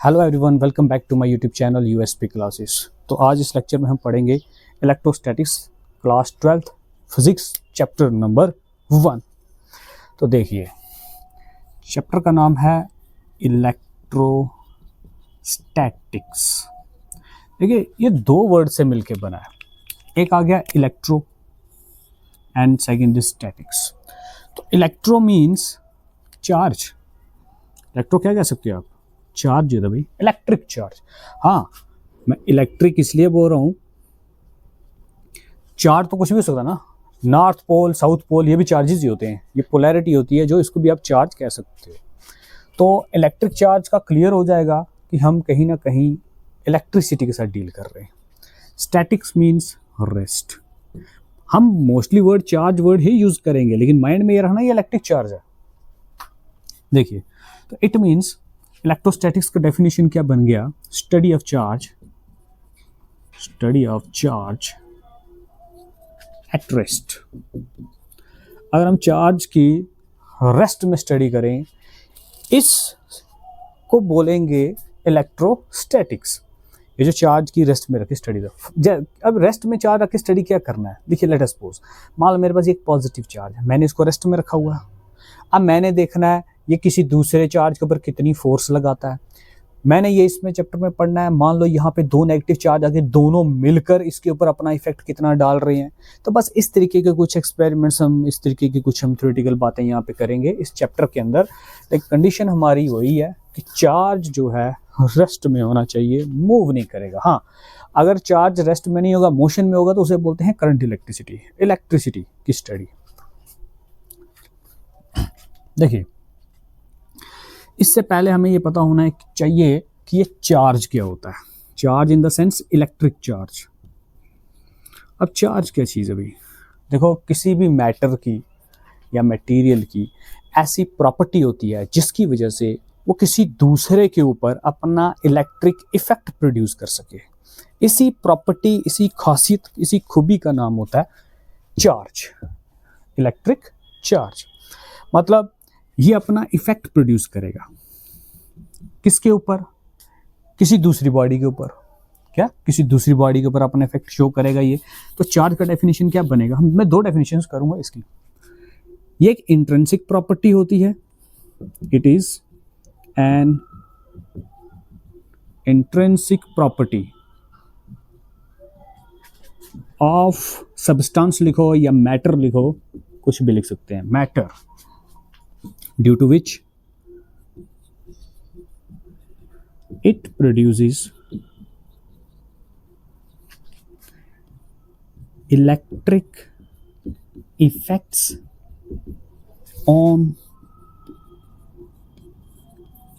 Hello everyone, welcome back to my YouTube channel USP classes. तो आज इस lecture में हम पढ़ेंगे electrostatics class 12th physics chapter number 1। तो देखिए, चैप्टर का नाम है इलेक्ट्रोस्टैटिक्स। देखिए, ये दो वर्ड से मिलके बना है। एक आ गया electro and second is statics. तो इलेक्ट्रो मीन्स चार्ज। इलेक्ट्रो क्या कह सकते हो आप? चार्ज है भाई, इलेक्ट्रिक चार्ज। हाँ, मैं इलेक्ट्रिक इसलिए बोल रहा हूं, चार्ज तो कुछ भी हो सकता है ना। नॉर्थ पोल, साउथ पोल, ये भी चार्जेस ही होते हैं। ये पोलैरिटी होती है, जो इसको भी आप चार्ज कह सकते हो। तो इलेक्ट्रिक चार्ज का क्लियर हो जाएगा कि हम कहीं ना कहीं इलेक्ट्रिसिटी के साथ डील कर रहे हैं। Statics means rest. हम मोस्टली वर्ड चार्ज वर्ड ही यूज करेंगे, लेकिन माइंड में ये रहना ये इलेक्ट्रिक चार्ज है। देखिए, तो इट मीन्स इलेक्ट्रोस्टैटिक्स का डेफिनेशन क्या बन गया? Study of charge at rest. अगर हम चार्ज की रेस्ट में स्टडी करें, इसको बोलेंगे इलेक्ट्रोस्टैटिक्स। ये जो चार्ज की रेस्ट में रखी स्टडी। अब रेस्ट में चार्ज रख के स्टडी क्या करना है? देखिए, लेट अस सपोज मान लो मेरे पास एक पॉजिटिव चार्ज है, मैंने इसको रेस्ट में रखा हुआ है। अब मैंने देखना है ये किसी दूसरे चार्ज के ऊपर कितनी फोर्स लगाता है। मैंने ये इसमें चैप्टर में पढ़ना है। मान लो यहाँ पे दो नेगेटिव चार्ज आके दोनों मिलकर इसके ऊपर अपना इफेक्ट कितना डाल रहे हैं। तो बस इस तरीके के कुछ एक्सपेरिमेंट्स, हम इस तरीके की कुछ हम थ्योरेटिकल बातें यहाँ पे करेंगे इस चैप्टर के अंदर। लेकिन कंडीशन हमारी वही है कि चार्ज जो है रेस्ट में होना चाहिए, मूव नहीं करेगा। हाँ, अगर चार्ज रेस्ट में नहीं होगा, मोशन में होगा, तो उसे बोलते हैं करंट इलेक्ट्रिसिटी की स्टडी। देखिए, इससे पहले हमें ये पता होना चाहिए कि ये चार्ज क्या होता है। Charge in the sense electric charge. अब चार्ज क्या चीज़ है भाई? देखो, किसी भी मैटर की या मटेरियल की ऐसी प्रॉपर्टी होती है जिसकी वजह से वो किसी दूसरे के ऊपर अपना इलेक्ट्रिक इफेक्ट प्रोड्यूस कर सके। इसी प्रॉपर्टी, इसी खासियत, इसी खूबी का नाम होता है चार्ज, इलेक्ट्रिक चार्ज। मतलब ये अपना इफेक्ट प्रोड्यूस करेगा किसके ऊपर? किसी दूसरी बॉडी के ऊपर। क्या? किसी दूसरी बॉडी के ऊपर अपना इफेक्ट शो करेगा ये। तो चार्ज का डेफिनेशन क्या बनेगा? मैं दो डेफिनेशंस करूंगा इसकी। ये एक इंट्रिंसिक प्रॉपर्टी होती है। It is an intrinsic property of substance लिखो या मैटर लिखो, कुछ भी लिख सकते हैं। Matter, due to which it produces electric effects on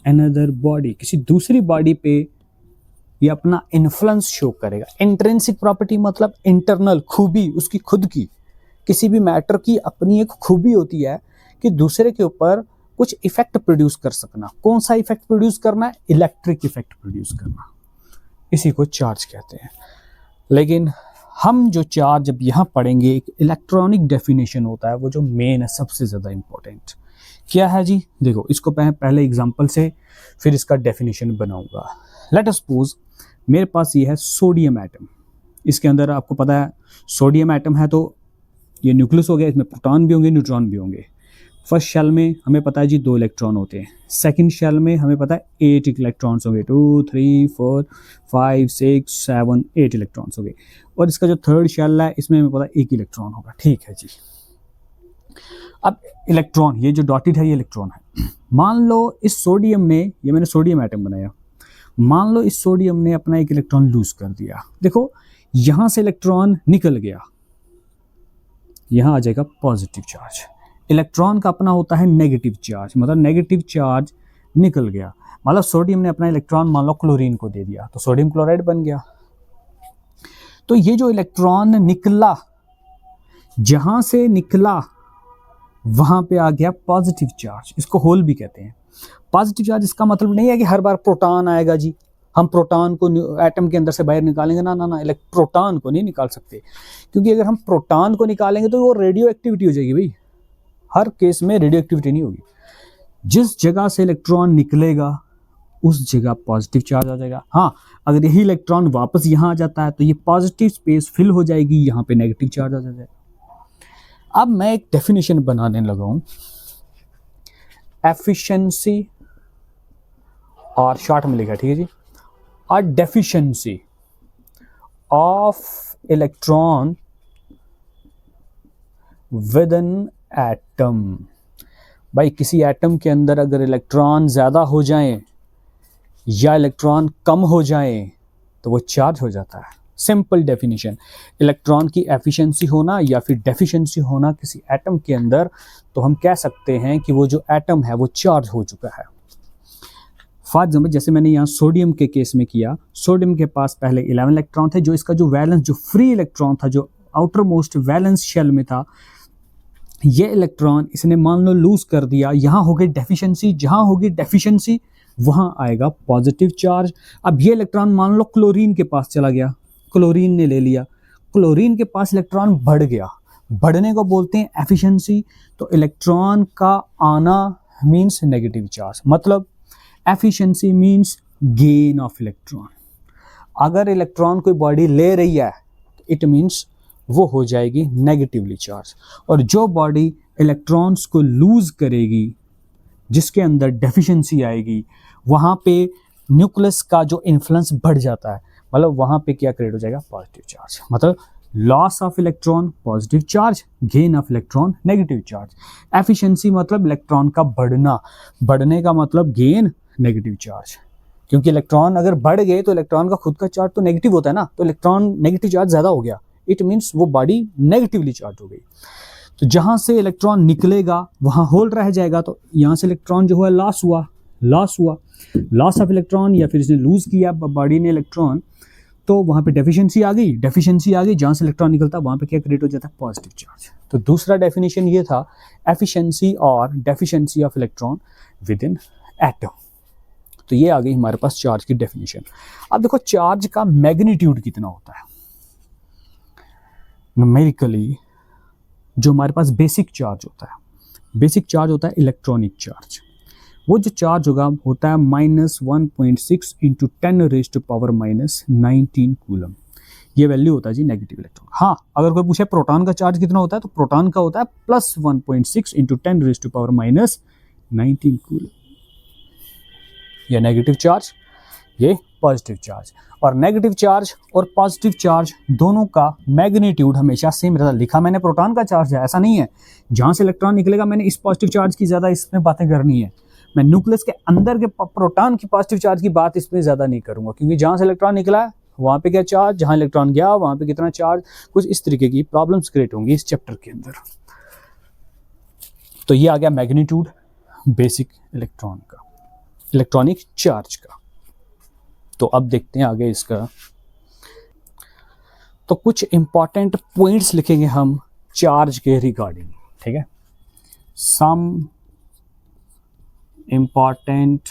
another body। किसी दूसरी बॉडी पे ये अपना इन्फ्लुएंस शो करेगा। इंट्रिंसिक प्रॉपर्टी मतलब इंटरनल खूबी, उसकी खुद की। किसी भी मैटर की अपनी एक खूबी होती है कि दूसरे के ऊपर कुछ इफेक्ट प्रोड्यूस कर सकना। कौन सा इफेक्ट प्रोड्यूस करना है? इलेक्ट्रिक इफेक्ट प्रोड्यूस करना। इसी को चार्ज कहते हैं। लेकिन हम जो चार्ज अब यहाँ पढ़ेंगे, एक इलेक्ट्रॉनिक डेफिनेशन होता है, वो जो मेन है, सबसे ज़्यादा इंपॉर्टेंट क्या है जी? देखो, इसको पहले एग्जाम्पल से फिर इसका डेफिनेशन बनाऊंगा। लेट अस सपोज मेरे पास ये है सोडियम एटम। इसके अंदर आपको पता है सोडियम एटम है, तो ये न्यूक्लियस हो गया, इसमें प्रोटॉन भी होंगे, न्यूट्रॉन भी होंगे। फर्स्ट शेल में हमें पता है जी 2 इलेक्ट्रॉन होते हैं। सेकंड शेल में हमें पता है 8 इलेक्ट्रॉन्स होंगे। 2, 3, 4, 5, 6, 7, 8 इलेक्ट्रॉन्स होंगे। और इसका जो थर्ड शेल है, इसमें हमें पता है 1 इलेक्ट्रॉन होगा। ठीक है जी। अब इलेक्ट्रॉन, ये जो डॉटेड है, ये इलेक्ट्रॉन है। मान लो इस सोडियम में, ये मैंने सोडियम एटम बनाया, मान लो इस सोडियम ने अपना 1 इलेक्ट्रॉन लूज कर दिया। देखो, यहां से इलेक्ट्रॉन निकल गया, यहां आ जाएगा पॉजिटिव चार्ज। इलेक्ट्रॉन का अपना होता है नेगेटिव चार्ज, मतलब नेगेटिव चार्ज निकल गया। मतलब सोडियम ने अपना इलेक्ट्रॉन मान लो क्लोरीन को दे दिया, तो सोडियम क्लोराइड बन गया। तो ये जो इलेक्ट्रॉन निकला, जहां से निकला वहां पे आ गया पॉजिटिव चार्ज। इसको होल भी कहते हैं। पॉजिटिव चार्ज इसका मतलब नहीं है कि हर बार प्रोटॉन आएगा जी, हम प्रोटॉन को एटम के अंदर से बाहर निकालेंगे ना ना ना, प्रोटॉन को नहीं निकाल सकते, क्योंकि अगर हम प्रोटॉन को निकालेंगे तो वो रेडियो एक्टिविटी हो जाएगी भाई। हर केस में रेडियो एक्टिविटी नहीं होगी। जिस जगह से इलेक्ट्रॉन निकलेगा उस जगह पॉजिटिव चार्ज आ जाएगा। हाँ, अगर यही इलेक्ट्रॉन वापस यहाँ आ जाता है तो ये पॉजिटिव स्पेस फिल हो जाएगी, यहाँ पे नेगेटिव चार्ज आ जाएगा। अब मैं एक डेफिनेशन बनाने लगा हूँ, एफिशिएंसी, और शॉर्ट में लिखा, ठीक है जी, और deficiency of electron with in atom. भाई किसी एटम के अंदर अगर इलेक्ट्रॉन ज़्यादा हो जाएं या इलेक्ट्रॉन कम हो जाएं तो वो चार्ज हो जाता है। सिंपल डेफिनेशन, इलेक्ट्रॉन की एफिशिएंसी होना या फिर डेफिशिएंसी होना किसी एटम के अंदर, तो हम कह सकते हैं कि वो जो एटम है वो चार्ज हो चुका है। फॉर एग्जाम्पल जैसे मैंने यहाँ सोडियम के केस में किया, सोडियम के पास पहले 11 इलेक्ट्रॉन थे, जो इसका जो वैलेंस, जो फ्री इलेक्ट्रॉन था, जो आउटर मोस्ट वैलेंस शेल में था, ये इलेक्ट्रॉन इसने मान लो लूज कर दिया, यहाँ हो गई डेफिशिएंसी, जहाँ होगी डेफिशिएंसी वहाँ आएगा पॉजिटिव चार्ज। अब ये इलेक्ट्रॉन मान लो क्लोरीन के पास चला गया, क्लोरीन ने ले लिया, क्लोरीन के पास इलेक्ट्रॉन बढ़ गया, बढ़ने को बोलते हैं एफिशिएंसी। तो इलेक्ट्रॉन का आना मीन्स नेगेटिव चार्ज, मतलब efficiency means gain of electron. अगर इलेक्ट्रॉन कोई बॉडी ले रही है इट मीन्स वो हो जाएगी नेगेटिवली चार्ज, और जो बॉडी इलेक्ट्रॉन्स को लूज करेगी, जिसके अंदर डेफिशिएंसी आएगी, वहाँ पे न्यूक्लियस का जो इन्फ्लुएंस बढ़ जाता है, मतलब वहाँ पे क्या क्रिएट हो जाएगा, पॉजिटिव चार्ज। मतलब loss of electron positive charge, gain of electron negative charge. Efficiency मतलब इलेक्ट्रॉन का बढ़ना, बढ़ने का मतलब गेन नेगेटिव चार्ज, क्योंकि इलेक्ट्रॉन अगर बढ़ गए तो इलेक्ट्रॉन का खुद का चार्ज तो नेगेटिव होता है ना, तो इलेक्ट्रॉन नेगेटिव चार्ज ज़्यादा हो गया, इट मीन्स वो बॉडी नेगेटिवली चार्ज हो गई। तो जहाँ से इलेक्ट्रॉन निकलेगा वहाँ होल रह जाएगा, तो यहाँ से इलेक्ट्रॉन जो है लॉस हुआ, लॉस ऑफ इलेक्ट्रॉन, या फिर इसने लूज किया बॉडी ने इलेक्ट्रॉन, तो वहाँ पे डेफिशिएंसी आ गई, जहाँ से इलेक्ट्रॉन निकलता है वहाँ पे क्या क्रिएट हो जाता है, पॉजिटिव चार्ज। तो दूसरा डेफिनेशन ये था, एफिशिएंसी और deficiency of electron with in atom. तो ये आ गई हमारे पास चार्ज की डेफिनेशन। अब देखो चार्ज का मैग्नीट्यूड कितना होता है। न्यूमेरिकली जो हमारे पास बेसिक चार्ज होता है इलेक्ट्रॉनिक चार्ज। वो जो चार्ज होता है -1.6 इंटू 10⁻⁻19 कूलम। ये वैल्यू होता है जी नेगेटिव इलेक्ट्रॉन। हाँ, अगर कोई पूछे प्रोटॉन का चार्ज कितना होता है, तो प्रोटॉन का होता है +1.6 इंटू 10⁻⁻19 कूलम। ये नेगेटिव चार्ज, ये पॉजिटिव चार्ज। और नेगेटिव चार्ज और पॉजिटिव चार्ज दोनों का मैग्नीट्यूड हमेशा सेम रहता है। लिखा मैंने प्रोटॉन का चार्ज है, ऐसा नहीं है जहाँ से इलेक्ट्रॉन निकलेगा मैंने इस पॉजिटिव चार्ज की ज़्यादा इसमें बातें करनी है। मैं न्यूक्लियस के अंदर के प्रोटॉन की पॉजिटिव चार्ज की बात इसमें ज़्यादा नहीं करूँगा, क्योंकि जहाँ से इलेक्ट्रॉन निकला है वहाँ पे क्या चार्ज, जहाँ इलेक्ट्रॉन गया वहाँ पे कितना चार्ज, कुछ इस तरीके की प्रॉब्लम्स क्रिएट होंगी इस चैप्टर के अंदर। तो ये आ गया मैग्नीट्यूड बेसिक इलेक्ट्रॉन का, इलेक्ट्रॉनिक चार्ज का। तो अब देखते हैं आगे इसका। तो कुछ इंपॉर्टेंट पॉइंट्स लिखेंगे हम चार्ज के रिगार्डिंग, ठीक है। Some important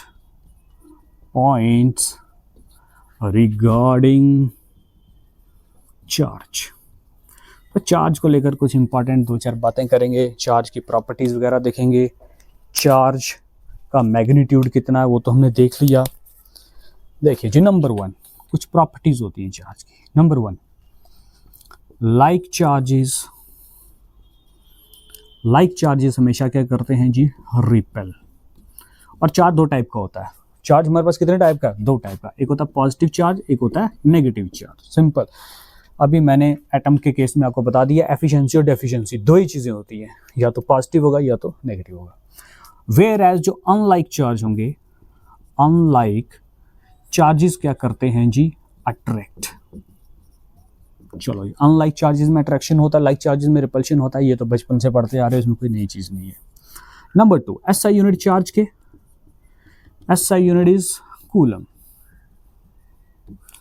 points regarding charge. तो चार्ज को लेकर कुछ इंपॉर्टेंट 2-4 बातें करेंगे, चार्ज की प्रॉपर्टीज वगैरह देखेंगे, चार्ज का मैग्नीट्यूड कितना है वो तो हमने देख लिया। देखिए जी, नंबर 1 कुछ प्रॉपर्टीज होती हैं चार्ज की। नंबर 1, लाइक चार्जेस हमेशा क्या करते हैं जी, रिपेल। और चार्ज 2 टाइप का होता है। चार्ज हमारे पास कितने टाइप का, 2 टाइप का, एक होता है पॉजिटिव चार्ज, एक होता है नेगेटिव चार्ज। सिंपल, अभी मैंने एटम के केस में आपको बता दिया, एफिशिएंसी और डेफिशिएंसी 2 ही चीज़ें होती हैं, या तो पॉजिटिव होगा या तो नेगेटिव होगा। वेयर एज जो अनलाइक चार्ज होंगे, अनलाइक चार्जेस क्या करते हैं जी, अट्रैक्ट। चलो, अनलाइक चार्जेस में अट्रैक्शन होता है, लाइक चार्जेस में रिपल्शन होता है, ये तो बचपन से पढ़ते आ रहे हैं, इसमें कोई नई चीज़ नहीं है। नंबर 2, एसआई यूनिट चार्ज के, SI unit is coulomb,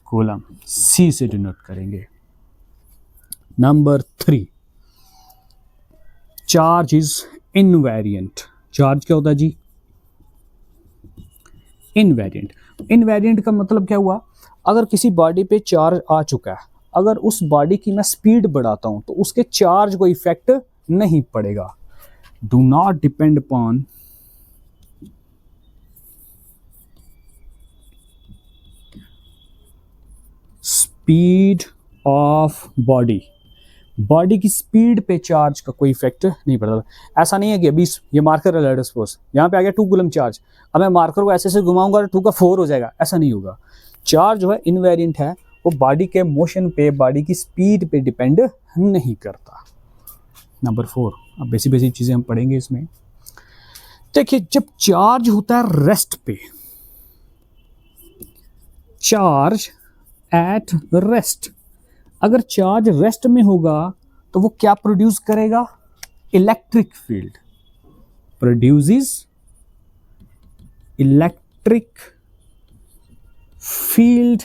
coulomb C से डिनोट करेंगे। Number 3, charge is invariant. Charge क्या होता है जी, इनवेरिएंट। इनवेरिएंट का मतलब क्या हुआ, अगर किसी बॉडी पे चार्ज आ चुका है, अगर उस बॉडी की मैं स्पीड बढ़ाता हूं तो उसके चार्ज को इफेक्ट नहीं पड़ेगा। Do not depend upon speed of body, body की स्पीड पे चार्ज का कोई इफेक्ट नहीं पड़ता। ऐसा नहीं है कि अभी ये मार्कर है, लेट सपोज यहाँ पे आ गया 2 कूलम चार्ज, अब मैं मार्कर को ऐसे से घुमाऊंगा तो 2 का 4 हो जाएगा, ऐसा नहीं होगा। चार्ज जो है इनवेरिएंट है, वो बॉडी के मोशन पे, बॉडी की स्पीड पे डिपेंड नहीं करता। नंबर 4, अब बेसिक चीजें हम पढ़ेंगे इसमें। देखिए जब चार्ज होता है रेस्ट पे, चार्ज एट रेस्ट, अगर चार्ज रेस्ट में होगा तो वो क्या प्रोड्यूस करेगा? Electric field, produces electric field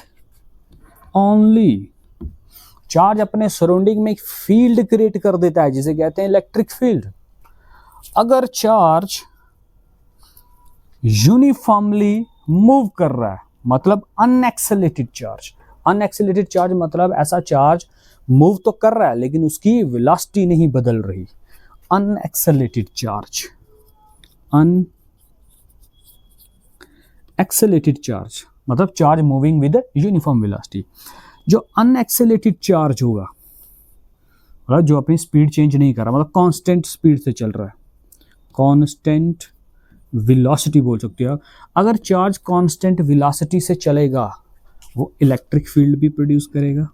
only. Charge अपने सराउंडिंग में एक फील्ड क्रिएट कर देता है जिसे कहते हैं इलेक्ट्रिक फील्ड। अगर चार्ज यूनिफॉर्मली मूव कर रहा है, मतलब अनएक्सेलेरेटेड चार्ज, अनएक्सेलेरेटेड चार्ज मतलब ऐसा चार्ज मूव तो कर रहा है लेकिन उसकी वेलोसिटी नहीं बदल रही। अनएक्सेलेरेटेड चार्ज, अनएक्सेलेरेटेड चार्ज मतलब charge moving with uniform velocity. जो अनएक्सेलेरेटेड चार्ज होगा, मतलब जो अपनी स्पीड चेंज नहीं कर रहा, मतलब कांस्टेंट स्पीड से चल रहा है, कांस्टेंट वेलोसिटी बोल सकते हो। अगर चार्ज कांस्टेंट वेलोसिटी से चलेगा वो इलेक्ट्रिक फील्ड भी प्रोड्यूस करेगा,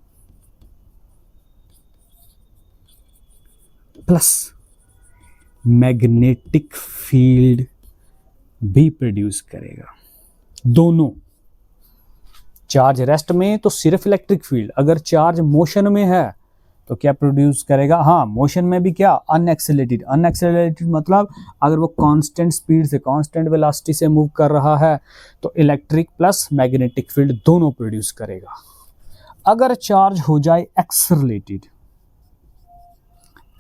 प्लस मैग्नेटिक फील्ड भी प्रोड्यूस करेगा। दोनों, चार्ज रेस्ट में तो सिर्फ इलेक्ट्रिक फील्ड, अगर चार्ज मोशन में है तो क्या प्रोड्यूस करेगा? हाँ, मोशन में भी क्या? अनएक्सेलेरेटेड। अनएक्सेलेरेटेड मतलब अगर वो कांस्टेंट स्पीड से, कांस्टेंट वेलोसिटी से मूव कर रहा है तो इलेक्ट्रिक प्लस मैग्नेटिक फील्ड दोनों प्रोड्यूस करेगा। अगर चार्ज हो जाए accelerated,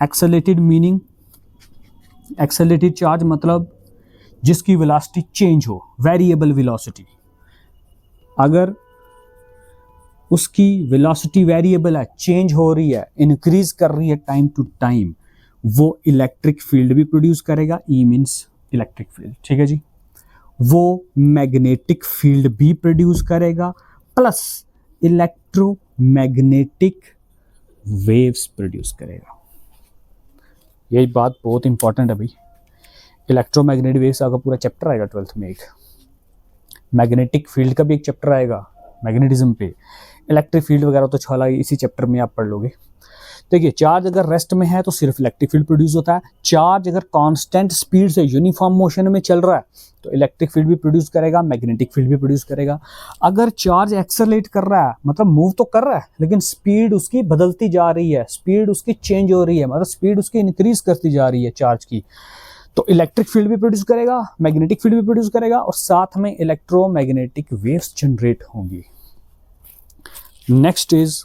accelerated meaning, accelerated charge मतलब जिसकी वेलोसिटी चेंज हो, वेरिएबल वेलोसिटी। अगर उसकी वेलोसिटी वेरिएबल है, चेंज हो रही है, इंक्रीज कर रही है टाइम टू टाइम, वो इलेक्ट्रिक फील्ड भी प्रोड्यूस करेगा। ई मींस इलेक्ट्रिक फील्ड, ठीक है जी। वो मैग्नेटिक फील्ड भी प्रोड्यूस करेगा, प्लस इलेक्ट्रोमैग्नेटिक वेव्स प्रोड्यूस करेगा। यही बात बहुत इंपॉर्टेंट है भाई। इलेक्ट्रोमैग्नेटिक वेव्स का पूरा चैप्टर आएगा 12th में, एक मैग्नेटिक फील्ड का भी एक चैप्टर आएगा मैग्नेटिज्म पे। इलेक्ट्रिक फील्ड वगैरह तो छाला इसी चैप्टर में आप पढ़ लोगे। देखिए चार्ज अगर रेस्ट में है तो सिर्फ इलेक्ट्रिक फील्ड प्रोड्यूस होता है। चार्ज अगर कांस्टेंट स्पीड से यूनिफॉर्म मोशन में चल रहा है तो इलेक्ट्रिक फील्ड भी प्रोड्यूस करेगा, मैग्नेटिक फील्ड भी प्रोड्यूस करेगा। अगर चार्ज एक्सेलरेट कर रहा है, मतलब मूव तो कर रहा है लेकिन स्पीड उसकी बदलती जा रही है, स्पीड उसकी चेंज हो रही है, मतलब स्पीड उसकी इंक्रीज करती जा रही है चार्ज की, तो इलेक्ट्रिक फील्ड भी प्रोड्यूस करेगा, मैग्नेटिक फील्ड भी प्रोड्यूस करेगा और साथ में इलेक्ट्रोमैग्नेटिक वेव्स जनरेट होंगी। नेक्स्ट इज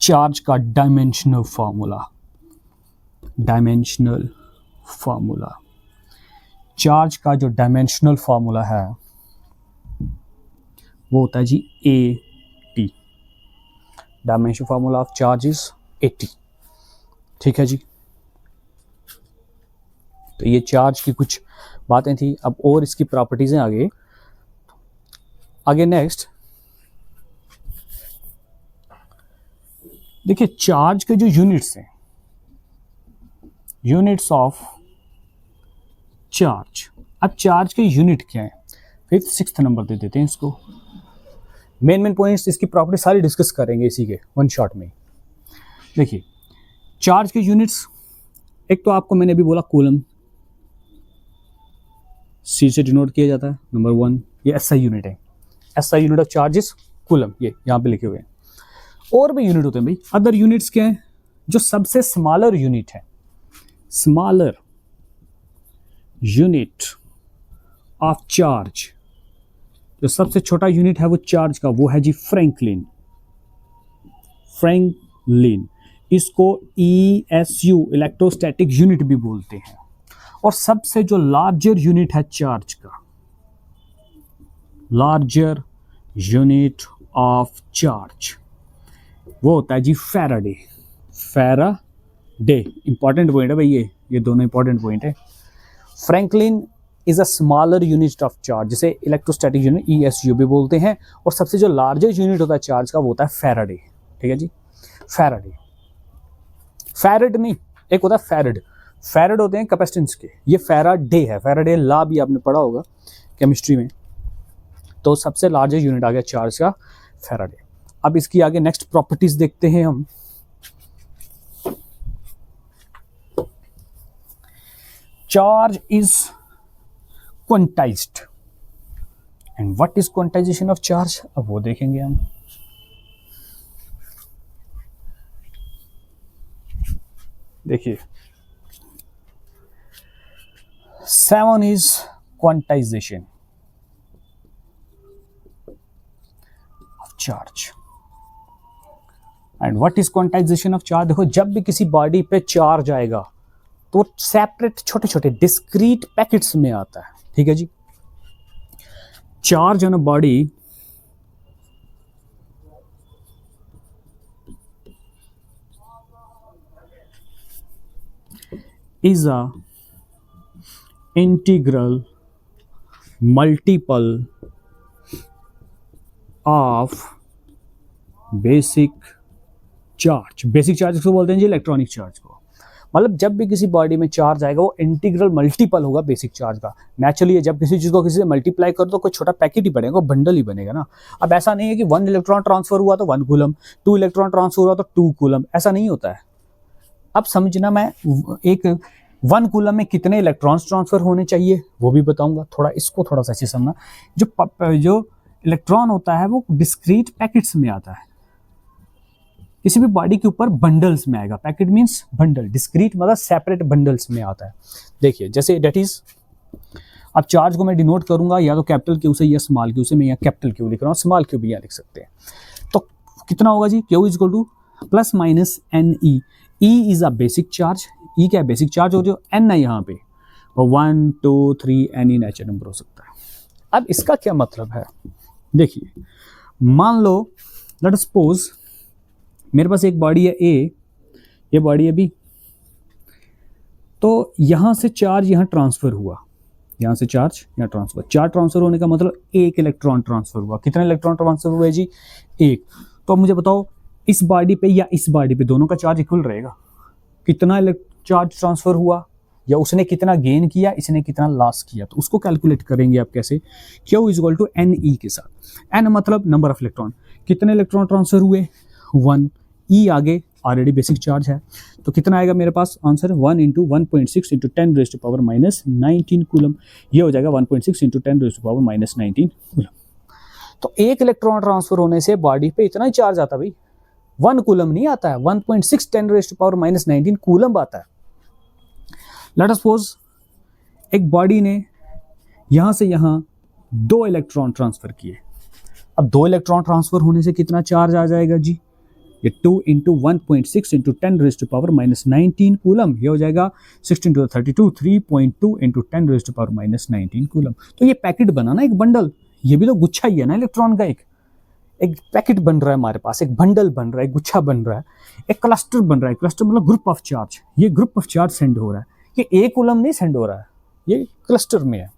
चार्ज का dimensional formula. Dimensional formula, charge का जो डायमेंशनल फॉर्मूला है वो होता है जी AT। Dimensional formula of charge is AT, ठीक है जी। तो ये चार्ज की कुछ बातें थी, अब और इसकी प्रॉपर्टीज हैं आगे नेक्स्ट। देखिए चार्ज के जो यूनिट्स हैं, यूनिट्स ऑफ चार्ज। अब चार्ज के यूनिट क्या है? 5th 6th नंबर दे देते हैं इसको। मेन पॉइंट्स, इसकी प्रॉपर्टी सारी डिस्कस करेंगे इसी के वन शॉट में। देखिए चार्ज के यूनिट्स, एक तो आपको मैंने अभी बोला कूलम, C से डिनोट किया जाता है। नंबर 1 ये SI यूनिट है, SI unit of charge is coulomb, ये यहाँ पे लिखे हुए हैं। और भी यूनिट होते हैं भाई, अदर यूनिट्स क्या है? जो सबसे स्मॉलर यूनिट है, स्मॉलर यूनिट ऑफ चार्ज, जो सबसे छोटा यूनिट है वो चार्ज का, वो है जी फ्रैंकलिन। फ्रैंकलिन, इसको ESU इलेक्ट्रोस्टैटिक यूनिट भी बोलते हैं। और सबसे जो लार्जर यूनिट है चार्ज का, लार्जर यूनिट ऑफ चार्ज, वो होता है जी फैराडे। फैराडे इंपॉर्टेंट पॉइंट है भाई, ये दोनों इंपॉर्टेंट पॉइंट है। Franklin is a smaller unit of charge, जिसे इलेक्ट्रोस्टैटिक यूनिट ESU भी बोलते हैं। और सबसे जो लार्जेस्ट यूनिट होता है चार्ज का वो होता है फैराडे। ठीक है जी, फैराडे, फैरड नहीं, एक होता है फैरड। फैरड होते हैं कैपेसिटेंस के, ये फैराडे है। फैराडे लॉ भी आपने पढ़ा होगा केमिस्ट्री में। तो सबसे लार्जेस्ट यूनिट आ गया चार्ज का फैराडे। अब इसकी आगे नेक्स्ट प्रॉपर्टीज देखते हैं हम। Charge is quantized and what is quantization of charge, अब वो देखेंगे हम। देखिए 7 is quantization of charge and what is quantization of charge. देखो जब भी किसी बॉडी पे चार्ज आएगा तो सेपरेट छोटे छोटे डिस्क्रीट पैकेट्स में आता है। ठीक है जी, charge on a body is a integral multiple of basic charge। Basic charge को बोलते हैं जी इलेक्ट्रॉनिक चार्ज को। मतलब जब भी किसी बॉडी में चार्ज आएगा वो इंटीग्रल मल्टीपल होगा बेसिक चार्ज का। नेचुरली जब किसी चीज को किसी से मल्टीप्लाई करो तो कोई छोटा पैकेट ही बनेगा, बंडल ही बनेगा ना। अब ऐसा नहीं है कि 1 इलेक्ट्रॉन ट्रांसफर हुआ तो 1 कूलम, 2 इलेक्ट्रॉन ट्रांसफर हुआ तो 2 कूलम, ऐसा नहीं होता है। अब समझना, मैं एक 1 कूलम में कितने इलेक्ट्रॉन्स ट्रांसफर होने चाहिए वो भी बताऊंगा। थोड़ा इसको थोड़ा सा अच्छे समझना। जो इलेक्ट्रॉन होता है वो डिस्क्रीट पैकेट्स में आता है। किसी भी बॉडी के ऊपर बंडल्स में आएगा। पैकेट मींस बंडल, डिस्क्रीट मतलब सेपरेट बंडल्स में आता है। देखिए जैसे डेट इज, अब चार्ज को मैं डिनोट करूंगा या तो कैपिटल क्यू से या स्मॉल क्यू से। मैं यहाँ कैपिटल क्यू लिख रहा हूँ, स्मॉल क्यू भी यहाँ लिख सकते हैं। तो कितना होगा जी, Q is equal to plus minus N E. E is a basic charge. E क्या है, बेसिक चार्ज हो, जो एन है यहाँ पे वो 1 2 3 एनी नेचुरल नंबर हो सकता है। अब इसका क्या मतलब है, देखिए मान लो लेट अस सपोज मेरे पास एक बॉडी है ए, ये बॉडी है बी। तो यहां से चार्ज यहां ट्रांसफर हुआ, यहां से चार्ज यहां ट्रांसफर। चार्ज ट्रांसफर होने का मतलब 1 इलेक्ट्रॉन ट्रांसफर हुआ। कितने इलेक्ट्रॉन ट्रांसफर हुए जी, 1। तो अब मुझे बताओ इस बॉडी पे या इस बॉडी पे दोनों का चार्ज इक्वल रहेगा। कितना चार्ज ट्रांसफर हुआ, या उसने कितना गेन किया, इसने कितना लॉस किया, तो उसको कैलकुलेट करेंगे आप कैसे। Q is equal to N E के साथ। एन मतलब नंबर ऑफ इलेक्ट्रॉन, कितने इलेक्ट्रॉन ट्रांसफर हुए 1। ई आगे ऑलरेडी बेसिक चार्ज है, तो कितना आएगा मेरे पास answer 1 into 1.6 into 10 raise to power minus 19 coulomb. ये हो जाएगा 1.6 into 10 raise to power minus 19 coulomb. तो 1 इलेक्ट्रॉन ट्रांसफर होने से बॉडी पे इतना ही चार्ज आता भाई, 1 कूलम नहीं आता है, 1.6 10 raise to power minus 19 coulomb आता है। लेट अस सपोज एक बॉडी ने यहां से यहां 2 इलेक्ट्रॉन ट्रांसफर किए। अब 2 इलेक्ट्रॉन ट्रांसफर होने से कितना चार्ज आ जाएगा जी, ये 2 into 1.6 into 10 raise to power minus 19 coulomb. ये हो जाएगा 16 to 32 3.2 into 10 raise to power minus 19 coulomb. तो ये पैकेट बना ना एक बंडल, ये भी तो गुच्छा ही है ना इलेक्ट्रॉन का। एक पैकेट बन रहा है हमारे पास, एक बंडल बन रहा है, एक गुच्छा बन रहा है, एक क्लस्टर बन रहा है। क्लस्टर मतलब ग्रुप ऑफ चार्ज। ये ग्रुप ऑफ चार्ज सेंड हो रहा है, ये 1 कूलम नहीं सेंड हो रहा है, ये क्लस्टर में है।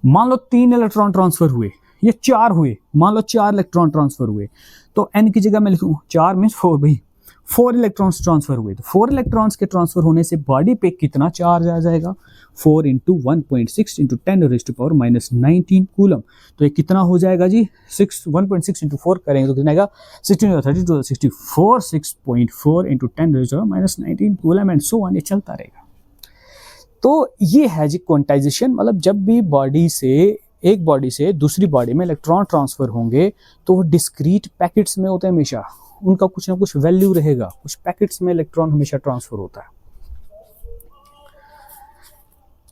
मान लो 3 इलेक्ट्रॉन ट्रांसफर हुए, ये 4 हुए। मान लो 4 इलेक्ट्रॉन ट्रांसफर हुए, तो एन की जगह मैं लिखूं 4 मीन्स 4 भाई, 4 इलेक्ट्रॉन्स ट्रांसफर हुए। तो 4 इलेक्ट्रॉन्स के ट्रांसफर होने से बॉडी पे कितना चार्ज आ जाएगा, 4 into 1.6 into 10 raise to power minus 19 coulomb. तो ये कितना हो जाएगा जी, 1.6 इंटू 4 करेंगे तो कितना आएगा, 16 32 64 6.4 into 10 raise to power minus 19 coulomb and so on, ये चलता रहेगा। तो ये है जी क्वांटाइजेशन। मतलब जब भी बॉडी से, एक बॉडी से दूसरी बॉडी में इलेक्ट्रॉन ट्रांसफर होंगे तो वो डिस्क्रीट पैकेट्स में होते हैं हमेशा, उनका कुछ ना कुछ वैल्यू रहेगा, कुछ पैकेट्स में इलेक्ट्रॉन हमेशा ट्रांसफर होता है।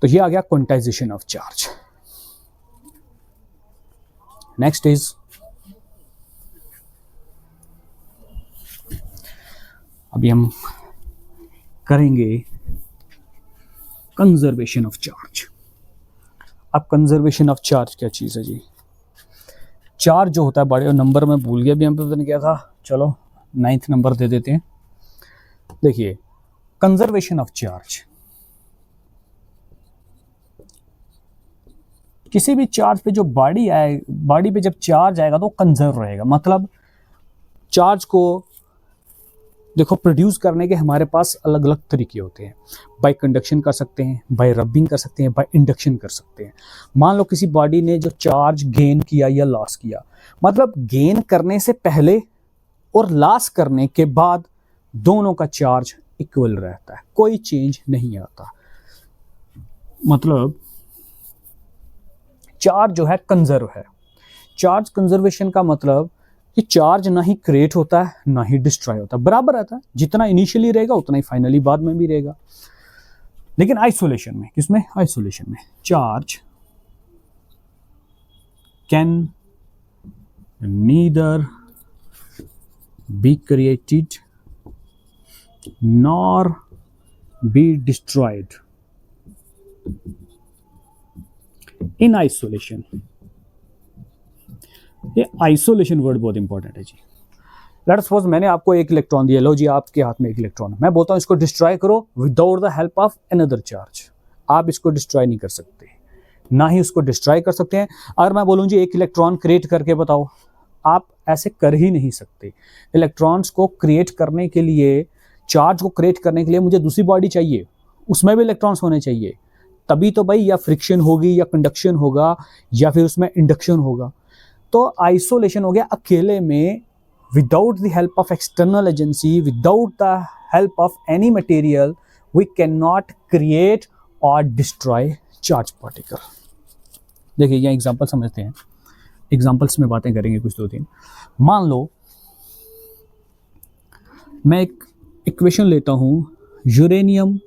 तो ये आ गया quantization of charge. Next is, अभी हम करेंगे कंजर्वेशन ऑफ चार्ज। अब कंजर्वेशन ऑफ चार्ज क्या चीज है जी, चार्ज जो होता है बड़े नंबर में भूल गया, अभी हम पे पता नहीं क्या था, चलो 9th नंबर दे देते हैं। देखिए कंजर्वेशन ऑफ चार्ज, किसी भी चार्ज पे जो बॉडी पे जब चार्ज आएगा तो कंजर्व रहेगा। मतलब चार्ज को देखो प्रोड्यूस करने के हमारे पास अलग अलग तरीके होते हैं। बाय कंडक्शन कर सकते हैं, बाय रबिंग कर सकते हैं, बाय इंडक्शन कर सकते हैं। मान लो किसी बॉडी ने जो चार्ज गेन किया या लॉस किया, मतलब गेन करने से पहले और लॉस करने के बाद दोनों का चार्ज इक्वल रहता है, कोई चेंज नहीं आता। मतलब चार्ज जो है कंजर्व है। चार्ज कंजर्वेशन का मतलब कि चार्ज ना ही क्रिएट होता है ना ही डिस्ट्रॉय होता है, बराबर रहता है। जितना इनिशियली रहेगा उतना ही फाइनली बाद में भी रहेगा। लेकिन आइसोलेशन में, किसमें? आइसोलेशन में charge can neither be created nor be destroyed in isolation. ये आइसोलेशन वर्ड बहुत इंपॉर्टेंट है जी। लेट्स सपोज मैंने आपको एक इलेक्ट्रॉन दिया, लो जी आपके हाथ में एक इलेक्ट्रॉन है, मैं बोलता हूं इसको डिस्ट्रॉय करो without the help of another charge. आप इसको डिस्ट्रॉय नहीं कर सकते, ना ही उसको डिस्ट्रॉय कर सकते हैं। अगर मैं बोलूं जी एक इलेक्ट्रॉन क्रिएट करके बताओ, आप ऐसे कर ही नहीं सकते। इलेक्ट्रॉन्स को क्रिएट करने के लिए, चार्ज को क्रिएट करने के लिए मुझे दूसरी बॉडी चाहिए, उसमें भी इलेक्ट्रॉन्स होने चाहिए, तभी तो भाई या फ्रिक्शन होगी या कंडक्शन होगा या फिर उसमें इंडक्शन होगा। तो आइसोलेशन हो गया अकेले में, without the help of external agency, without the help of any material, we can not create और डिस्ट्रॉय चार्ज पार्टिकल। देखिए यहाँ एग्जांपल समझते हैं, एग्जांपल्स में बातें करेंगे कुछ दो तीन। मान लो मैं एक इक्वेशन लेता हूँ यूरेनियम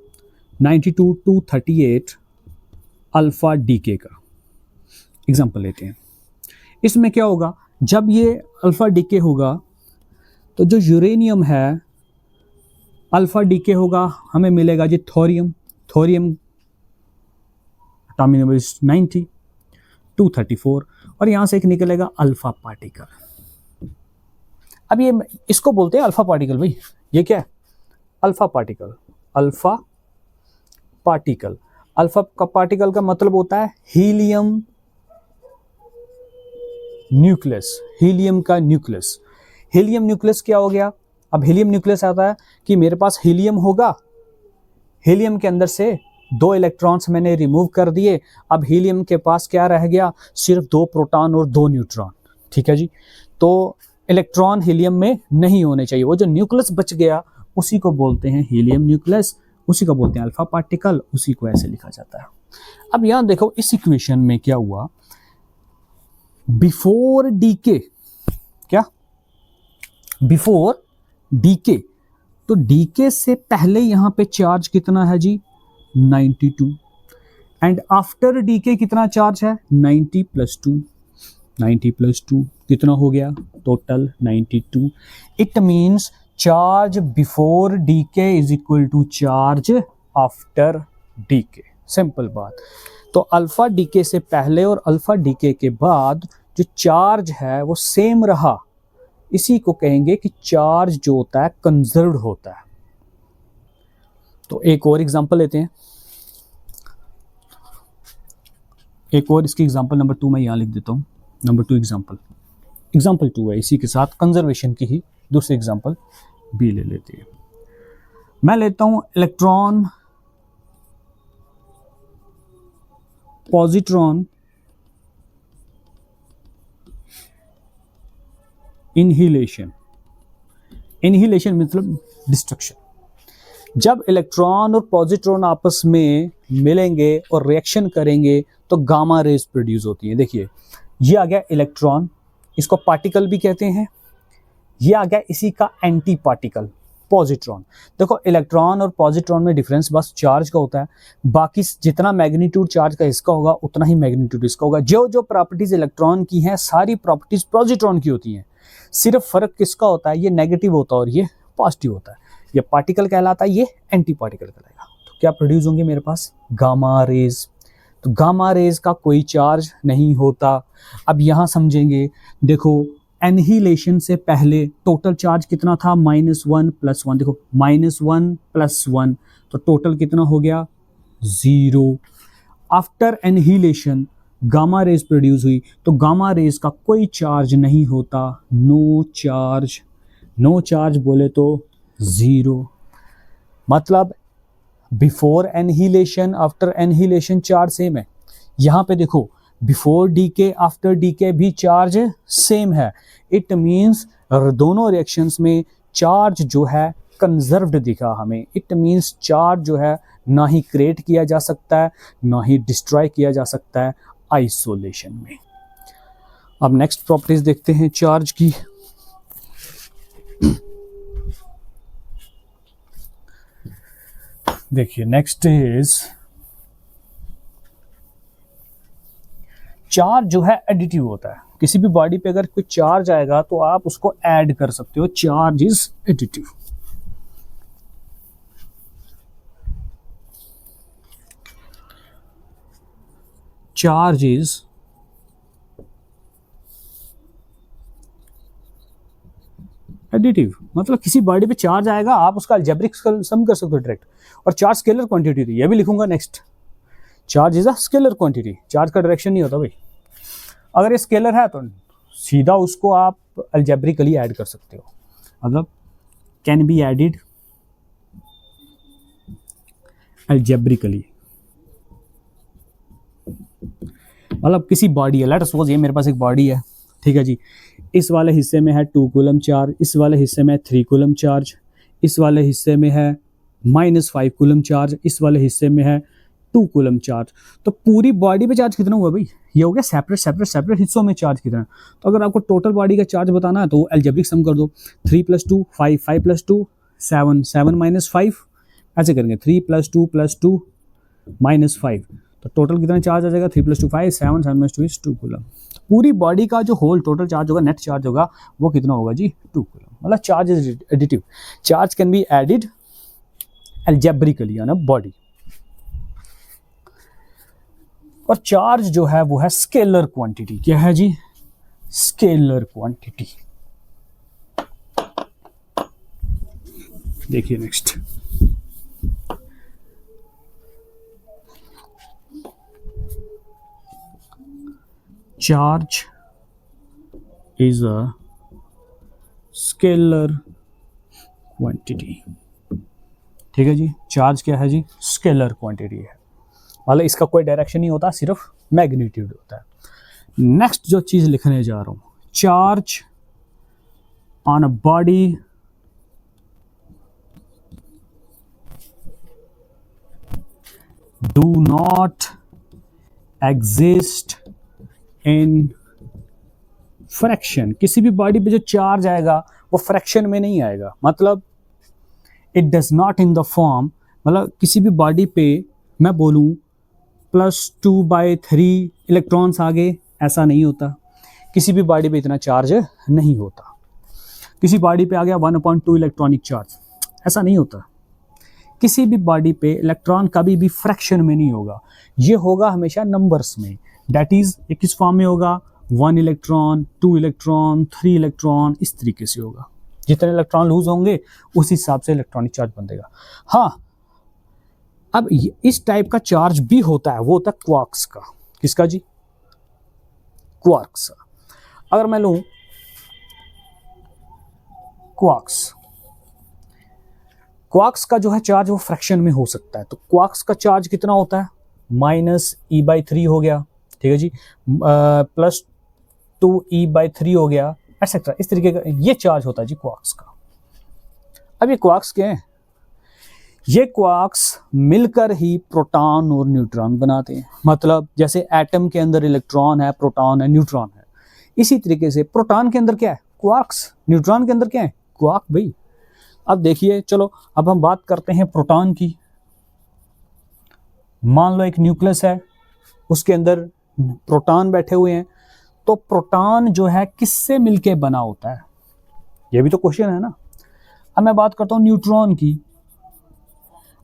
92-238 अल्फा डीके का एग्जांपल लेते हैं। इसमें क्या होगा, जब ये अल्फा डीके होगा तो जो यूरेनियम है अल्फा डीके होगा, हमें मिलेगा जी थोरियम। थोरियम एटॉमिक नंबर 90, 234 और यहां से एक निकलेगा अल्फा पार्टिकल। अब ये इसको बोलते हैं अल्फा पार्टिकल। भाई ये क्या है? Alpha particle. Alpha particle, alpha का पार्टिकल का मतलब होता है हीलियम न्यूक्लियस। हीलियम का न्यूक्लियस। हीलियम न्यूक्लियस क्या हो गया? अब हीलियम न्यूक्लियस आता है कि मेरे पास हीलियम होगा, हीलियम के अंदर से 2 इलेक्ट्रॉन्स मैंने रिमूव कर दिए, अब हीलियम के पास क्या रह गया? सिर्फ 2 प्रोटॉन और 2 न्यूट्रॉन। ठीक है जी। तो इलेक्ट्रॉन हीलियम में नहीं होने चाहिए, वो जो न्यूक्लियस बच गया उसी को बोलते हैं हीलियम न्यूक्लियस, उसी को बोलते हैं अल्फा पार्टिकल, उसी को ऐसे लिखा जाता है। अब यहां देखो इस इक्वेशन में क्या हुआ, बिफोर डीके, क्या बिफोर डीके, तो डीके से पहले यहां पे चार्ज कितना है जी? 92। एंड आफ्टर डीके कितना चार्ज है? 90 + 2। 90 + 2 कितना हो गया? Total 92। It means charge before decay is equal to charge after decay. Simple बात। तो अल्फा डीके से पहले और अल्फा डीके के बाद जो चार्ज है वो सेम रहा, इसी को कहेंगे कि चार्ज जो होता है कंजर्व्ड होता है। तो एक और एग्जांपल लेते हैं, एक और इसकी एग्जांपल नंबर 2 मैं यहां लिख देता हूं। नंबर 2 एग्जांपल 2 है, इसी के साथ कंजर्वेशन की ही दूसरी एग्जांपल भी ले लेते हैं। मैं लेता हूं इलेक्ट्रॉन पॉजिट्रॉन इनहिलेशन। इनहिलेशन मतलब डिस्ट्रक्शन। जब इलेक्ट्रॉन और पॉजिट्रॉन आपस में मिलेंगे और रिएक्शन करेंगे तो गामा रेज प्रोड्यूस होती है। देखिए ये आ गया इलेक्ट्रॉन, इसको पार्टिकल भी कहते हैं। ये आ गया इसी का एंटी पार्टिकल पॉजिट्रॉन। देखो इलेक्ट्रॉन और पॉजिट्रॉन में डिफरेंस बस चार्ज का होता है, बाकी जितना मैग्नीट्यूड चार्ज का इसका होगा उतना ही मैग्नीट्यूड इसका होगा। जो जो प्रॉपर्टीज इलेक्ट्रॉन की हैं सारी प्रॉपर्टीज पॉजिट्रॉन की होती हैं, सिर्फ फर्क किसका होता है? ये नेगेटिव होता है और ये पॉजिटिव होता है। ये पार्टिकल कहलाता है, ये एंटी पार्टिकल कहलाएगा। तो क्या प्रोड्यूस होंगे मेरे पास? Gamma rays. तो गामा रेज का कोई चार्ज नहीं होता। अब यहां समझेंगे, देखो एनहिलेशन से पहले टोटल चार्ज कितना था? -1 + 1। देखो -1 + 1 तो टोटल कितना हो गया? 0। After annihilation gamma rays produce हुई, तो गामा रेज का कोई चार्ज नहीं होता, नो चार्ज। नो चार्ज बोले तो जीरो, मतलब before annihilation after annihilation charge same है। यहाँ पे देखो बिफोर डीके आफ्टर डीके भी चार्ज सेम है। इट मीन्स दोनों रिएक्शंस में चार्ज जो है कंजर्व्ड दिखा हमें। इट मीन्स चार्ज जो है ना ही क्रिएट किया जा सकता है ना ही डिस्ट्रॉय किया जा सकता है आइसोलेशन में। अब नेक्स्ट प्रॉपर्टीज देखते हैं चार्ज की। देखिए नेक्स्ट इज चार्ज जो है एडिटिव होता है। किसी भी बॉडी पे अगर कोई चार्ज आएगा तो आप उसको ऐड कर सकते हो, charge is additive. Charge is additive, मतलब किसी बॉडी पे चार्ज आएगा आप उसका अलजेब्रिक सम कर सकते हो डायरेक्ट। और चार्ज स्केलर क्वांटिटी थी, ये भी लिखूंगा next. Charge is a scalar quantity, charge का डायरेक्शन नहीं होता भाई। अगर ये स्केलर है तो सीधा उसको आप अलजेब्रिकली ऐड कर सकते हो, मतलब कैन बी एडिड अलजेब्रिकली। मतलब किसी बॉडी है, लेट सपोज ये मेरे पास एक बॉडी है, ठीक है जी। इस वाले हिस्से में है 2 कूलम चार्ज, इस वाले हिस्से में 3 कूलम चार्ज, इस वाले हिस्से में है -5 कूलम चार्ज, इस वाले हिस्से में है 2 कूलम चार्ज। तो पूरी बॉडी पे चार्ज कितना हुआ भाई? ये हो गया सेपरेट हिस्सों में चार्ज कितना। तो अगर आपको टोटल बॉडी का चार्ज बताना है तो अलजेब्रिक सम कर दो। 3 + 2 5, 5 + 2 7, 7 - 5, ऐसे करेंगे 3 + 2 + 2 -5। तो टोटल कितना चार्ज आ जाएगा? 3 + 2 5, 7, 7 - 2 is 2 कूलम। पूरी बॉडी का जो होल टोटल चार्ज होगा, नेट चार्ज होगा, वो कितना होगा जी? 2 कूलम। मतलब charge is additive. Charge can be added algebraically on a body. और चार्ज जो है वो है स्केलर क्वांटिटी। क्या है जी? Scalar quantity. देखिए next, charge is a scalar quantity. ठीक है जी, चार्ज क्या है जी? स्केलर क्वांटिटी है, मतलब इसका कोई डायरेक्शन नहीं होता, सिर्फ मैग्नीट्यूड होता है। नेक्स्ट जो चीज लिखने जा रहा हूं, charge on a body do not exist in fraction. किसी भी बॉडी पे जो चार्ज आएगा वो फ्रैक्शन में नहीं आएगा, मतलब it does not in the form, मतलब किसी भी बॉडी पे मैं बोलूं +2/3 इलेक्ट्रॉन्स आ गए, ऐसा नहीं होता। किसी भी बॉडी पे इतना चार्ज नहीं होता। किसी बॉडी पे आ गया 1/2 इलेक्ट्रॉनिक चार्ज, ऐसा नहीं होता। किसी भी बॉडी पे इलेक्ट्रॉन कभी भी फ्रैक्शन में नहीं होगा, ये होगा हमेशा नंबर्स में। दैट इज ये किस फॉर्म में होगा? 1 इलेक्ट्रॉन, 2 इलेक्ट्रॉन, 3 इलेक्ट्रॉन, इस तरीके से होगा। जितने इलेक्ट्रॉन लूज होंगे उस हिसाब से इलेक्ट्रॉनिक चार्ज बनेगा। हाँ, अब इस टाइप का चार्ज भी होता है, वो होता है क्वार्क्स का। किसका जी? क्वार्क्स। अगर मैं लूं क्वार्क्स, क्वार्क्स का जो है चार्ज वो फ्रैक्शन में हो सकता है। तो क्वार्क्स का चार्ज कितना होता है? -e/3 हो गया, ठीक है जी, +2e/3 हो गया, एक्सेट्रा। इस तरीके का ये चार्ज होता है जी क्वार्क्स का। अब ये क्वार्क्स क्या है? ये क्वार्क्स मिलकर ही प्रोटॉन और न्यूट्रॉन बनाते हैं। मतलब जैसे एटम के अंदर इलेक्ट्रॉन है, प्रोटॉन है, न्यूट्रॉन है, इसी तरीके से प्रोटॉन के अंदर क्या है? क्वार्क्स। न्यूट्रॉन के अंदर क्या है? क्वार्क भाई। अब देखिए, चलो अब हम बात करते हैं प्रोटॉन की। मान लो एक न्यूक्लियस है, उसके अंदर प्रोटॉन बैठे हुए हैं, तो प्रोटॉन जो है किससे मिलके बना होता है? ये भी तो क्वेश्चन है ना। अब मैं बात करता हूं न्यूट्रॉन की।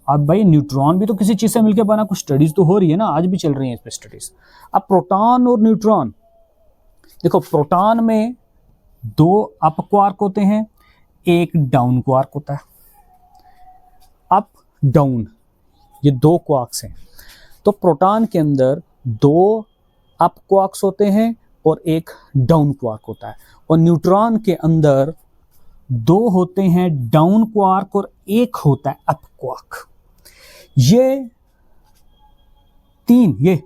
अब भाई न्यूट्रॉन भी तो किसी चीज से मिलके बना, कुछ स्टडीज तो हो रही है ना, आज भी चल रही है इस पे स्टडीज। अब प्रोटॉन और न्यूट्रॉन, देखो प्रोटॉन में 2 अप क्वार्क होते हैं, एक डाउन क्वार्क होता है। अप डाउन ये 2 क्वार्क्स हैं। तो प्रोटॉन के अंदर 2 अप क्वार्क्स होते हैं और एक डाउन क्वार्क होता है, और न्यूट्रॉन के अंदर 2 होते हैं डाउन क्वार्क और एक होता है अप क्वार्क। ये 3, ये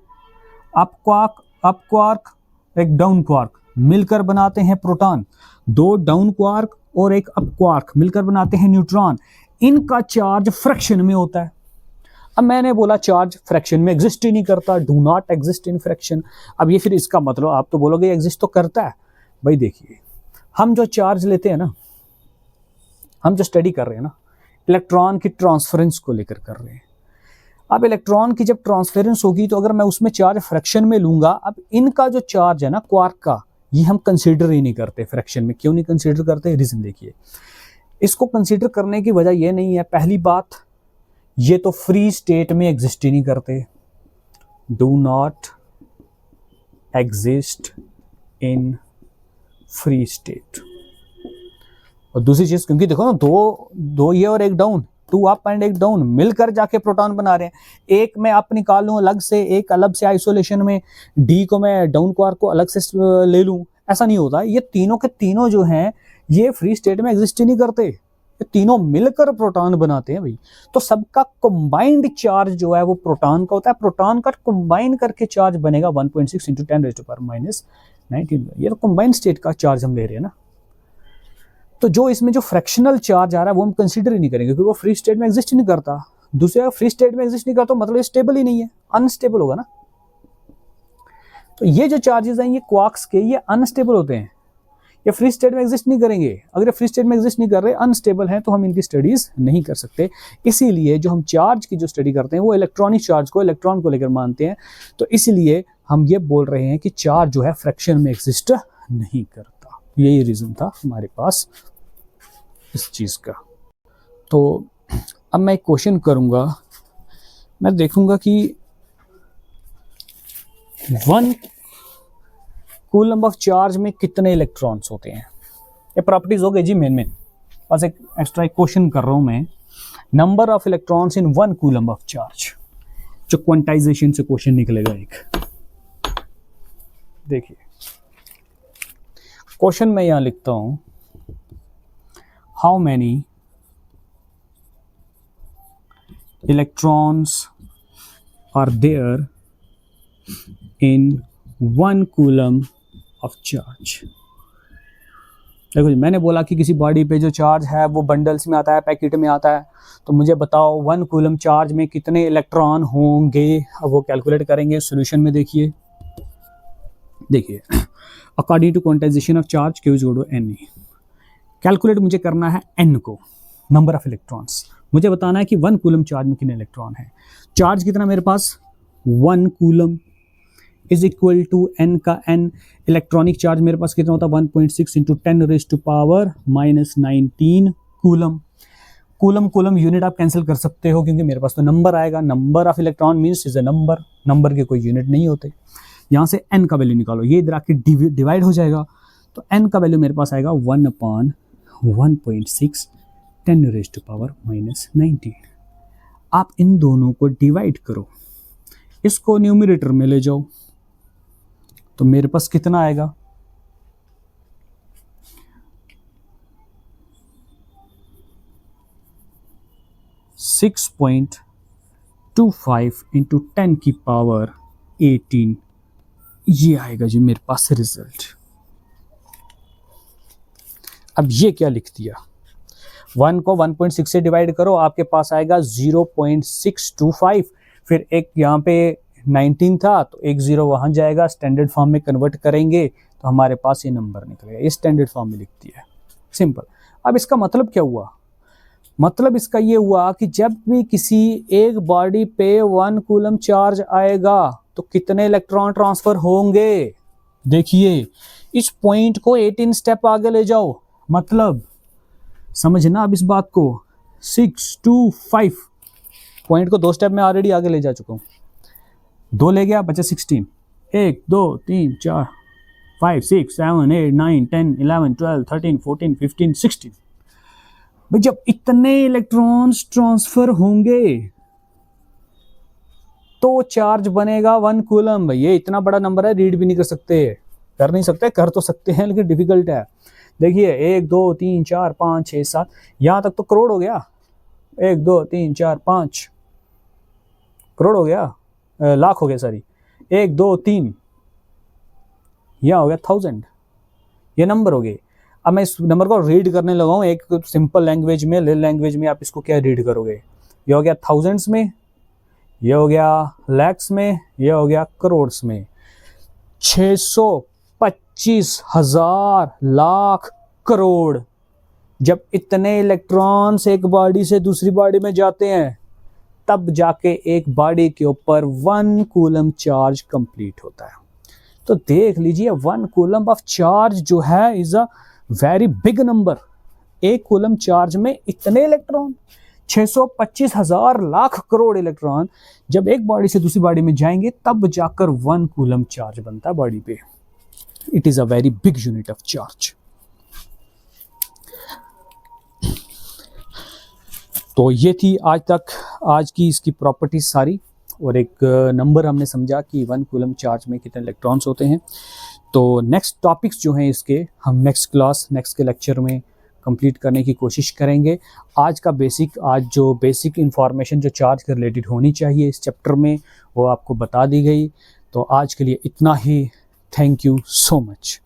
अप क्वार्क एक डाउन क्वार्क मिलकर बनाते हैं प्रोटॉन, 2 डाउन क्वार्क और एक अप क्वार्क मिलकर बनाते हैं न्यूट्रॉन। इनका चार्ज फ्रैक्शन में होता है। अब मैंने बोला चार्ज फ्रैक्शन में एग्जिस्ट ही नहीं करता, do not exist in fraction. अब ये फिर इसका मतलब आप तो बोलोगे एग्जिस्ट तो करता है। भाई देखिए, हम जो चार्ज लेते हैं ना, हम जो स्टडी कर रहे हैं ना, इलेक्ट्रॉन की ट्रांसफरेंस को लेकर कर रहे हैं। अब इलेक्ट्रॉन की जब ट्रांसफरेंस होगी तो अगर मैं उसमें चार्ज फ्रैक्शन में लूंगा, अब इनका जो चार्ज है ना क्वार्क का, ये हम कंसीडर ही नहीं करते फ्रैक्शन में। क्यों नहीं कंसीडर करते? रीजन देखिए, इसको कंसीडर करने की वजह ये नहीं है, पहली बात ये तो फ्री स्टेट में एग्जिस्ट ही नहीं करते, do not exist in free state. और दूसरी चीज, क्योंकि देखो ना, दो ये और एक डाउन, 2 अप एंड एक डाउन मिलकर जाके प्रोटॉन बना रहे हैं। एक मैं अप निकाल लूं अलग से, एक अलग से आइसोलेशन में, डी को मैं डाउन क्वार्क को अलग से ले लूं, ऐसा नहीं होता। ये तीनों के तीनों जो हैं ये फ्री स्टेट में एग्जिस्ट ही नहीं करते, ये तीनों मिलकर प्रोटॉन बनाते हैं भाई। तो सबका कंबाइंड चार्ज जो है वो प्रोटॉन का होता है। प्रोटॉन का कंबाइन करके चार्ज बनेगा 1.6 × 10⁻⁻19। ये तो कंबाइंड स्टेट का चार्ज हम ले रहे हैं ना। तो जो इसमें जो फ्रैक्शनल चार्ज आ रहा है वो हम कंसीडर ही नहीं करेंगे, क्योंकि वो फ्री स्टेट में एग्जिस्ट ही नहीं करता। दूसरा, फ्री स्टेट में एग्जिस्ट नहीं करता तो मतलब ये स्टेबल ही नहीं है, अनस्टेबल होगा ना। तो ये जो चार्जेस हैं ये क्वार्क्स के, ये अनस्टेबल होते हैं, ये फ्री स्टेट में एग्जिस्ट नहीं करेंगे। अगर ये फ्री स्टेट में एग्जिस्ट नहीं कर रहे, अनस्टेबल हैं, तो हम इनकी स्टडीज नहीं कर सकते। इसीलिए जो हम चार्ज की जो स्टडी करते हैं वो इलेक्ट्रॉनिक चार्ज को, इलेक्ट्रॉन को लेकर मानते हैं। तो इसलिए हम ये बोल रहे हैं कि चार्ज जो है फ्रैक्शन में एग्जिस्ट नहीं करता। यही रीजन था हमारे पास इस चीज का। तो अब मैं एक क्वेश्चन करूंगा, मैं देखूंगा कि 1 कूलम ऑफ चार्ज में कितने इलेक्ट्रॉन्स होते हैं। ये प्रॉपर्टीज हो गई जी मेन। बस एक एक्स्ट्रा क्वेश्चन कर रहा हूं मैं, number of electrons in 1 coulomb of charge, जो क्वांटाइजेशन से क्वेश्चन निकलेगा एक। देखिए क्वेश्चन मैं यहां लिखता हूं, how many electrons are there in 1 coulomb of charge. देखो जी, मैंने बोला कि किसी बॉडी पे जो चार्ज है वो बंडल्स में आता है, पैकेट में आता है। तो मुझे बताओ 1 कूलम चार्ज में कितने इलेक्ट्रॉन होंगे। अब वो कैलकुलेट करेंगे सॉल्यूशन में। देखिए according to quantization of charge Q = NE, calculate मुझे करना है n को, नंबर ऑफ इलेक्ट्रॉन्स। मुझे बताना है कि 1 कूलम चार्ज में कितने इलेक्ट्रॉन है। चार्ज कितना मेरे पास, 1 coulomb is equal to n का n, इलेक्ट्रॉनिक चार्ज मेरे पास कितना होता है 1.6 × 10⁻⁻19 कूलम। कूलम यूनिट आप कैंसिल कर सकते हो, क्योंकि मेरे पास तो नंबर आएगा। Number of electron means is a number, number के कोई यूनिट नहीं होते। यहाँ से n का वैल्यू निकालो, ये इधर आके डिवाइड हो जाएगा। तो n का वैल्यू मेरे पास आएगा 1/1.6 10⁻⁻19। आप इन दोनों को डिवाइड करो, इसको न्यूमरेटर में ले जाओ, तो मेरे पास कितना आएगा, 6.25 × 10⁻18। ये आएगा जी मेरे पास रिजल्ट। अब ये क्या लिख दिया, 1 को 1.6 से डिवाइड करो, आपके पास आएगा 0.625। फिर एक यहाँ पे 19 था तो एक 0 वहाँ जाएगा, स्टैंडर्ड फॉर्म में कन्वर्ट करेंगे तो हमारे पास ये नंबर निकलेगा। ये स्टैंडर्ड फॉर्म में लिख दिया है, सिंपल। अब इसका मतलब क्या हुआ, मतलब इसका ये हुआ कि जब भी किसी एक बॉडी पे 1 कूलम चार्ज आएगा तो कितने इलेक्ट्रॉन ट्रांसफर होंगे। देखिए इस पॉइंट को 18 स्टेप आगे ले जाओ, मतलब समझना अब इस बात को, 6 2 5 पॉइंट को 2 स्टेप में ऑलरेडी आगे ले जा चुका हूँ। 2 ले गया, बचा 16। 1 2 3 4 5 6 7 8 9 10 11 12 13 14 15 16। भाई जब इतने इलेक्ट्रॉन्स ट्रांसफर होंगे तो चार्ज बनेगा 1 कूलम। ये इतना बड़ा नंबर है, रीड भी नहीं कर सकते, कर नहीं सकते, कर तो सकते हैं लेकिन डिफिकल्ट है। देखिए 1 2 3 4 5 6 7, यहाँ तक तो करोड़ हो गया। 1 2 3 4 5 करोड़ हो गया, लाख हो गया सॉरी। 1 2 3, यहाँ हो गया 1000, ये नंबर हो गए। अब मैं इस नंबर को रीड करने लगा हूँ एक सिंपल लैंग्वेज में, लिल लैंग्वेज में। आप इसको क्या रीड करोगे? ये हो गया थाउजेंड्स में, ये हो गया लैक्स में, ये हो गया करोड़्स में। 625,000 लाख करोड़। जब इतने इलेक्ट्रॉन्स एक बॉडी से दूसरी बॉडी में जाते हैं तब जाके एक बॉडी के ऊपर 1 कूलम चार्ज कंप्लीट होता है। तो देख लीजिए 1 कूलम ऑफ चार्ज जो है is a very big number. 1 coulomb charge में इतने इलेक्ट्रॉन, 625,000 लाख करोड़ इलेक्ट्रॉन जब एक बॉडी से दूसरी बॉडी में जाएंगे तब जाकर 1 कूलम चार्ज बनता है बॉडी पे। It is a very big unit of charge. तो ये थी आज की इसकी प्रॉपर्टीज सारी, और एक नंबर हमने समझा कि 1 कूलम चार्ज में कितने इलेक्ट्रॉन्स होते हैं। तो नेक्स्ट टॉपिक्स जो हैं इसके हम नेक्स्ट के लेक्चर में कंप्लीट करने की कोशिश करेंगे। आज जो बेसिक इंफॉर्मेशन जो चार्ज के रिलेटेड होनी चाहिए इस चैप्टर में वो आपको बता दी गई। तो आज के लिए इतना ही। Thank you so much.